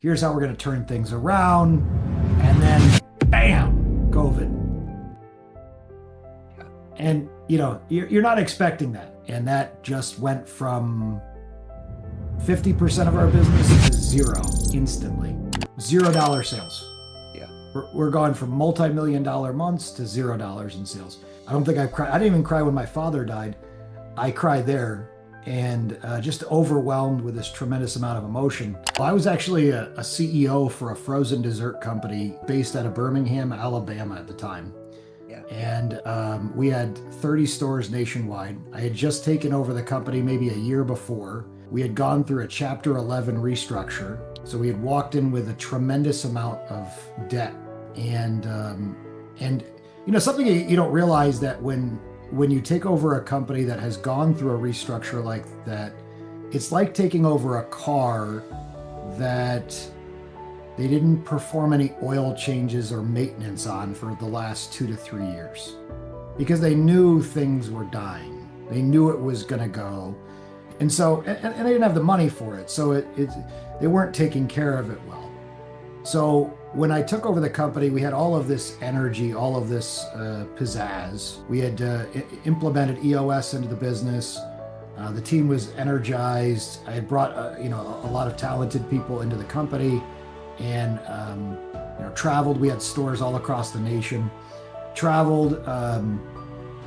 Here's how we're going to turn things around. And then, bam, COVID. And, you're not expecting that. And that just went from 50% of our business to zero instantly. $0 sales. Yeah. We're going from multi-million-dollar months to $0 in sales. I don't think I've cried. I didn't even cry when my father died. I cried there and just overwhelmed with this tremendous amount of emotion. I was actually a CEO for a frozen dessert company based out of Birmingham, Alabama at the time. Yeah. And we had 30 stores nationwide. I had just taken over the company maybe a year before. We had gone through a Chapter 11 restructure. So we had walked in with a tremendous amount of debt. And something you don't realize that when you take over a company that has gone through a restructure like that, it's like taking over a car that they didn't perform any oil changes or maintenance on for the last 2 to 3 years because they knew things were dying. They knew it was going to go. And so, and they didn't have the money for it. So they weren't taking care of it well. So when I took over the company, we had all of this energy, all of this pizzazz. We had implemented EOS into the business. The team was energized. I had brought a lot of talented people into the company, and traveled. We had stores all across the nation. Traveled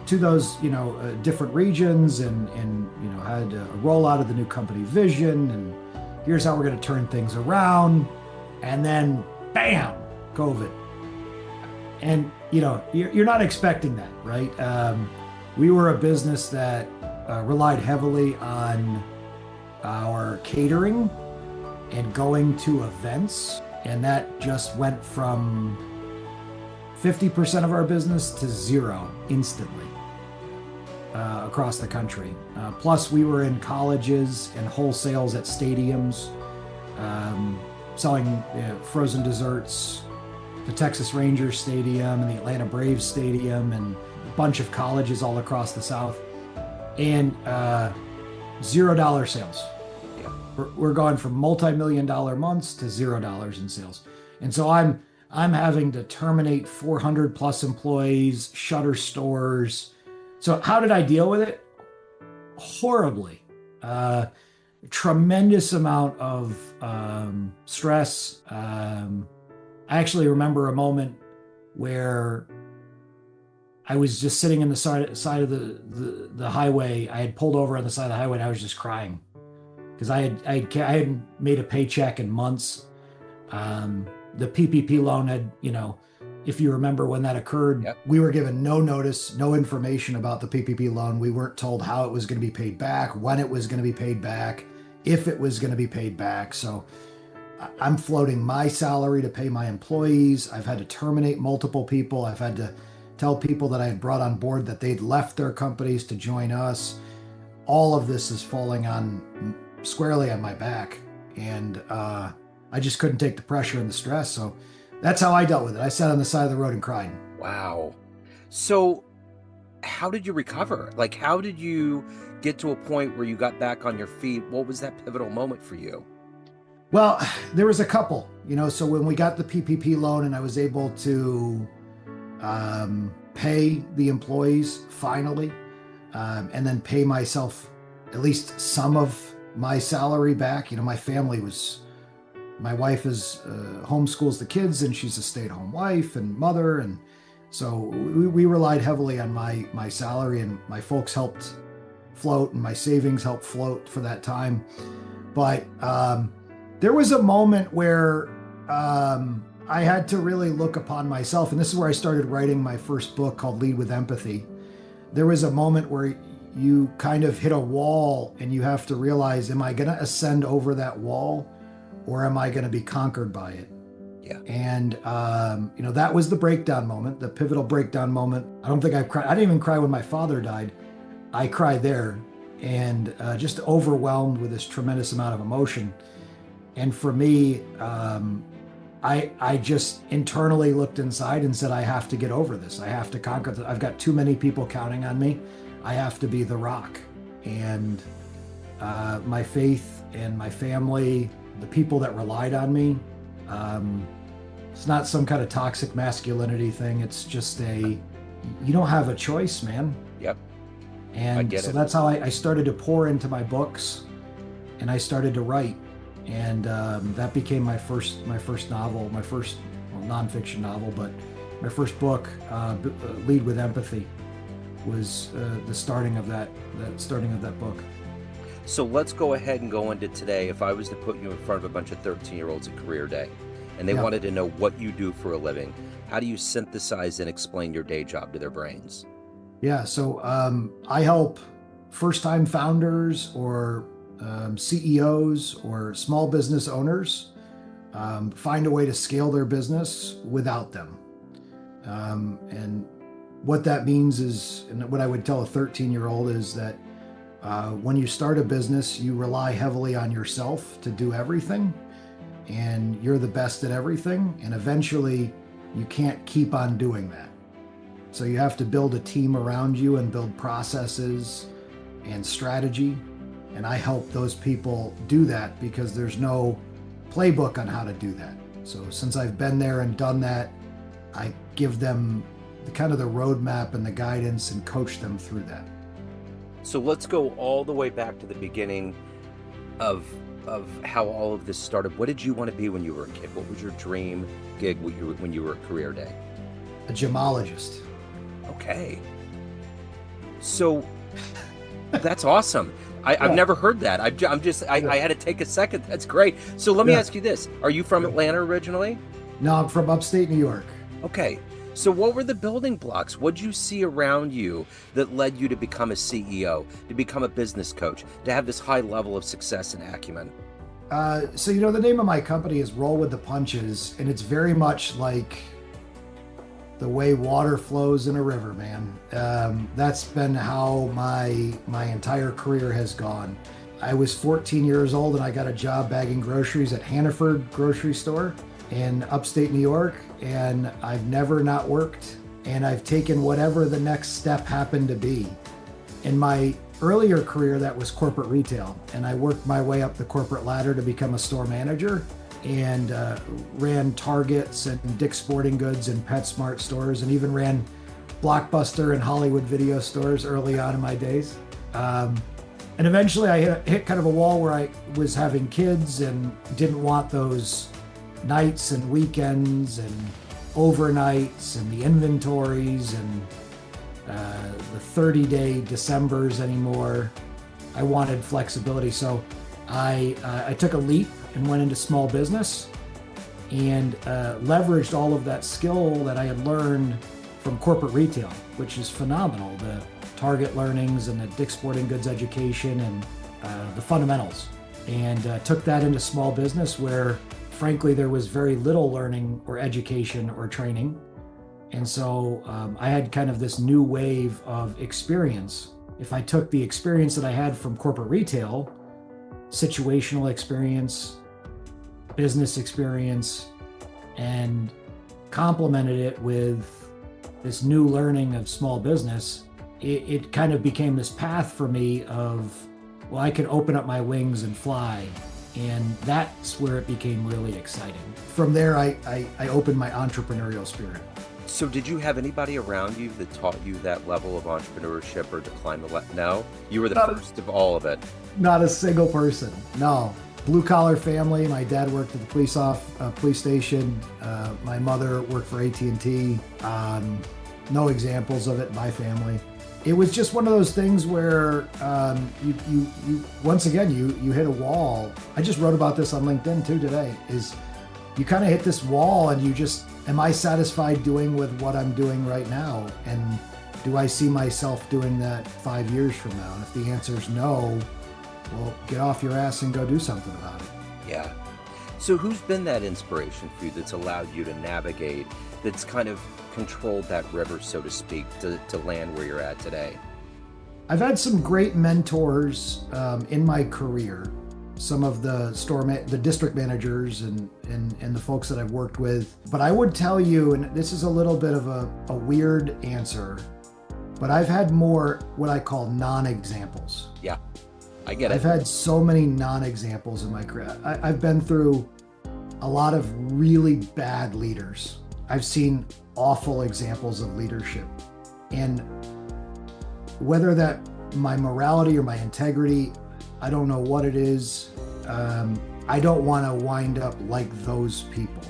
to those different regions, and had a rollout of the new company vision. And here's how we're going to turn things around. And then, bam, COVID. And, you're not expecting that, right? We were a business that relied heavily on our catering and going to events. And that just went from 50% of our business to zero instantly across the country. Plus, we were in colleges and wholesales at stadiums. Selling frozen desserts, the Texas Rangers Stadium and the Atlanta Braves Stadium, and a bunch of colleges all across the South, and $0 sales. Yeah. We're going from multi-million-dollar months to $0 in sales, and so I'm having to terminate 400 plus employees, shutter stores. So how did I deal with it? Horribly. Tremendous amount of stress. I actually remember a moment where I was just sitting in the side of the highway. I had pulled over on the side of the highway and I was just crying because I hadn't made a paycheck in months. The PPP loan had, if you remember when that occurred, Yep. We were given no notice, no information about the PPP loan. We weren't told how it was going to be paid back, when it was going to be paid back, if it was going to be paid back. So I'm floating my salary to pay my employees. I've had to terminate multiple people. I've had to tell people that I had brought on board that they'd left their companies to join us. All of this is falling on squarely on my back. And I just couldn't take the pressure and the stress. So that's how I dealt with it. I sat on the side of the road and cried. Wow. So how did you recover? Like, how did you get to a point where you got back on your feet? What was that pivotal moment for you? Well, there was a couple, so when we got the PPP loan and I was able to pay the employees finally, and then pay myself at least some of my salary back. My wife is homeschools the kids, and she's a stay-at-home wife and mother. And so we relied heavily on my salary, and my folks helped float, and my savings helped float for that time. But there was a moment where I had to really look upon myself. And this is where I started writing my first book called Lead with Empathy. There was a moment where you kind of hit a wall and you have to realize, am I going to ascend over that wall, or am I going to be conquered by it? Yeah. And, that was the breakdown moment, the pivotal breakdown moment. I don't think I've cried. I didn't even cry when my father died. I cried there, and just overwhelmed with this tremendous amount of emotion. And for me, I just internally looked inside and said, I have to get over this. I have to conquer this. I've got too many people counting on me. I have to be the rock. And my faith and my family the people that relied on me. Um, it's not some kind of toxic masculinity thing. It's just you don't have a choice, man. Yep, I And get so it. that's how I started to pour into my books, and I started to write. And that became my first novel, my first nonfiction novel, but my first book, Lead with Empathy, was the starting of that book. So let's go ahead and go into today. If I was to put you in front of a bunch of 13-year-olds at career day and they Yeah. wanted to know what you do for a living, how do you synthesize and explain your day job to their brains? Yeah. So I help first time founders or CEOs or small business owners find a way to scale their business without them. And what that means is, and what I would tell a 13-year-old is that when you start a business, you rely heavily on yourself to do everything, and you're the best at everything. And eventually, you can't keep on doing that. So you have to build a team around you and build processes and strategy. And I help those people do that because there's no playbook on how to do that. So since I've been there and done that, I give them the kind of the roadmap and the guidance and coach them through that. So let's go all the way back to the beginning of how all of this started. What did you want to be when you were a kid? What was your dream gig when you were at career day? A gemologist. Okay. So that's awesome. I've Yeah. never heard that. I had to take a second. That's great. So let me Yeah. ask you this. Are you from Atlanta originally? No, I'm from upstate New York. Okay. So what were the building blocks? What did you see around you that led you to become a CEO, to become a business coach, to have this high level of success and acumen? So the name of my company is Roll with the Punches, and it's very much like the way water flows in a river, man. That's been how my entire career has gone. I was 14 years old and I got a job bagging groceries at Hannaford grocery store in upstate New York, and I've never not worked, and I've taken whatever the next step happened to be. In my earlier career, that was corporate retail, and I worked my way up the corporate ladder to become a store manager, and ran Targets and Dick's Sporting Goods and PetSmart stores, and even ran Blockbuster and Hollywood video stores early on in my days. And eventually I hit kind of a wall where I was having kids and didn't want those nights and weekends and overnights and the inventories and the 30-day Decembers anymore. I wanted flexibility. So I took a leap and went into small business and leveraged all of that skill that I had learned from corporate retail, which is phenomenal. The Target learnings and the Dick's Sporting Goods education and the fundamentals. And took that into small business where, frankly, there was very little learning or education or training. And so I had kind of this new wave of experience. If I took the experience that I had from corporate retail, situational experience, business experience, and complemented it with this new learning of small business, it kind of became this path for me of, well, I can open up my wings and fly. And that's where it became really exciting. From there, I opened my entrepreneurial spirit. So did you have anybody around you that taught you that level of entrepreneurship or to climb the No? You were the first of all of it. Not a single person, no. Blue collar family. My dad worked at the police station. My mother worked for AT&T. No examples of it in my family. It was just one of those things where you once again you hit a wall. I just wrote about this on LinkedIn too today. Is you kind of hit this wall and you just, am I satisfied doing with what I'm doing right now? And do I see myself doing that 5 years from now? And if the answer is no, well, get off your ass and go do something about it. Yeah. So who's been that inspiration for you that's allowed you to navigate, that's kind of controlled that river, so to speak, to land where you're at today? I've had some great mentors in my career. Some of the the district managers and the folks that I've worked with. But I would tell you, and this is a little bit of a weird answer, but I've had more what I call non-examples. Yeah. I get I've it. had so many non-examples in my career. I've been through a lot of really bad leaders. I've seen awful examples of leadership. And whether that my morality or my integrity, I don't know what it is. I don't want to wind up like those people.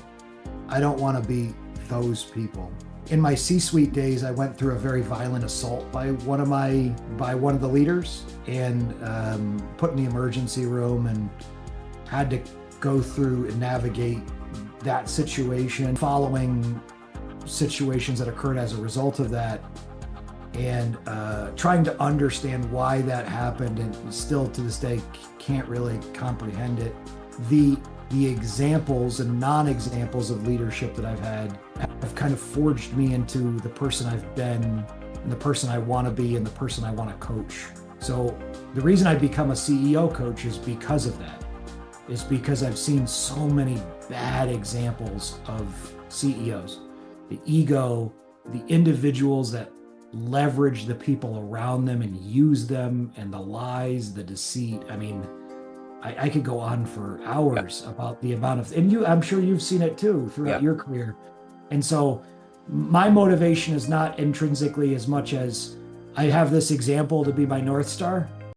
I don't want to be those people. In my C-suite days, I went through a very violent assault by one of the leaders, and put in the emergency room, and had to go through and navigate that situation, following situations that occurred as a result of that, and trying to understand why that happened, and still to this day can't really comprehend it. The examples and non-examples of leadership that I've had have kind of forged me into the person I've been, and the person I want to be, and the person I want to coach. So the reason I become a CEO coach is because of that. Is because I've seen so many bad examples of CEOs. The ego, the individuals that leverage the people around them and use them, and the lies, the deceit. I mean, I could go on for hours about the amount of, and I'm sure you've seen it too throughout your career. And so my motivation is not intrinsically as much as I have this example to be my North Star.